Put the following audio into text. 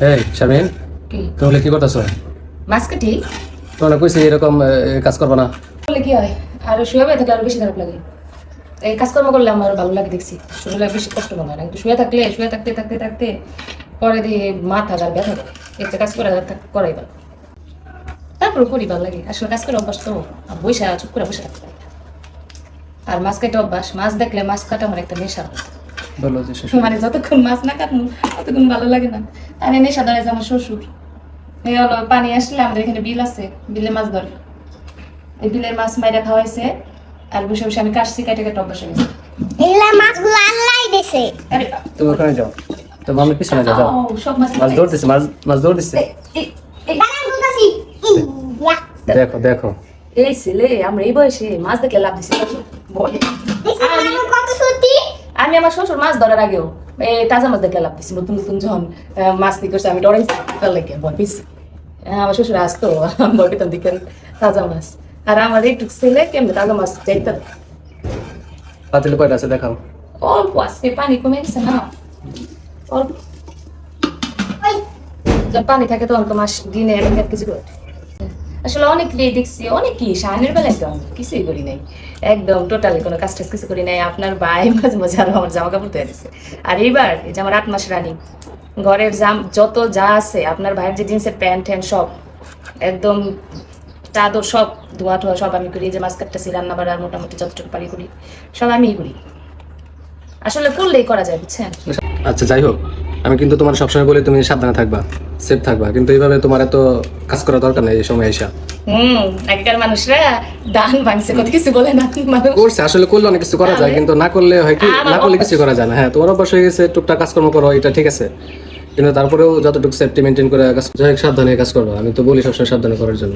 এই শারমিন, কি তাহলে কি করতেছো? মাছ কাটি তোমরা কইছি এরকম কাজ করবা না। বলে কি হয়, আর শুয়ে থাকলে আরো বেশি খারাপ লাগে। এই কাজকর্ম করলে আমার ভালো লাগে, দেখছি শরীরে বেশি কষ্ট মনে হয় না। কিন্তু শুয়ে থাকতে থাকতে থাকতে পরে দিয়ে মাথা আর ব্যথা করে। একটা কাজ করে করাই ভালো, তারপর করি ভালো লাগে। আসলে কাজ করে অভ্যাস তো, বৈশা চুপ করে বসে থাকতে হয়। আর মাছ কাটা অভ্যাস, মাছ দেখলে মাছ কাটা আমার একটা নেশা। বলো যে শ্বশুর। মানে যতক্ষণ মাছ না কাটবো ততক্ষণ ভালো লাগে না। আর এই নেশা ধরে যে আমার শ্বশুর, এই হলো পানি আসলে আমাদের এখানে বিল আছে, বিলে মাছ ধরে। এই বিলের মাছ মাইরা খাওয়াইছে, আর বসে বসে আমি কাটছি, কাটে কাটে অভ্যাস হয়ে গেছে। এগুলা মাছগুলো আল্লাহই দিছে। আরে তুমি ওখানে যাও, তো আমি পিছনে যাও। ও, সব মাছ মাছ ধরতেছে, মাছ ধরতেছে। দাঁড়ান বলতাছি। ইয়া। দেখো দেখো, এই ছেলে আমরা এই বয়সে মাছ দেখলে লাভ দিছি বলে। দেখছেন আমার কত সত্যি? আমি আমার শ্বশুর মাছ ধরার আগেও এই তাজা মাছ দেখলে লাভ দিছি। নতুন নতুন যখন মাছ দিয়ে করছে আমি ডরাইছি, তার লাগে ভয় পেয়েছি। আমার শ্বশুর আসতো, ভয় পেতাম দেখেন তাজা মাছ। আর আমার একটু ছেলে কেমন তাজা মাছ চাইতে পাতিলে কয়টা আছে দেখাও। অল্প আজকে পানি কমে গেছে না, অল্প। ওই যখন পানি থাকে তখন তো মাছ দিনে 1 কেজি করে। আসলে অনেক দেখছি, অনেকই শাহানের বেলা একদম কিছুই করি নাই, একদম টোটালি কোনো কাজ টাজ কিছু করি নাই। আপনার ভাই মাঝে মাঝে আরো আমার জামা কাপড় তৈরি দিচ্ছে। আর এইবার এই যে আমার 8 মাস রানী, ঘরের যত যা আছে, আপনার ভাইয়ের যে জিন্সের প্যান্ট ট্যান্ট সব একদম, চাদর সব ধোয়া ঠোয়া সব আমি করি। এই যে মাছ কাটতেছি, রান্না বাড়ার মোটামুটি যতটুকু পারি করি, সব আমিই করি। আসলে করলেই করা যায়, বুঝছেন। আচ্ছা যাই হোক, আমি কিন্তু তোমার সবসময় বলি তুমি সাবধানে থাকবা, সেফ থাকবা, কিন্তু এইভাবে তোমার এত কাজ করা দরকার নেই এই সময় এসা। আগেকার মানুষরা দান ভাঙছে, কত কিছু বলে না মানুষ। করছে আসলে, করলে অনেক কিছু করা যায়, কিন্তু না করলে হয় কি, না করলে কিছু করা যায় না। হ্যাঁ, তোমার অভ্যাস হয়ে গেছে, টুকটাক কাজকর্ম করো, এটা ঠিক আছে, কিন্তু তারপরেও যতটুকু সেফটি মেনটেন করে কাজ, যাই হোক সাবধানে কাজ করবো। আমি তো বলি সবসময় সাবধানে করার জন্য।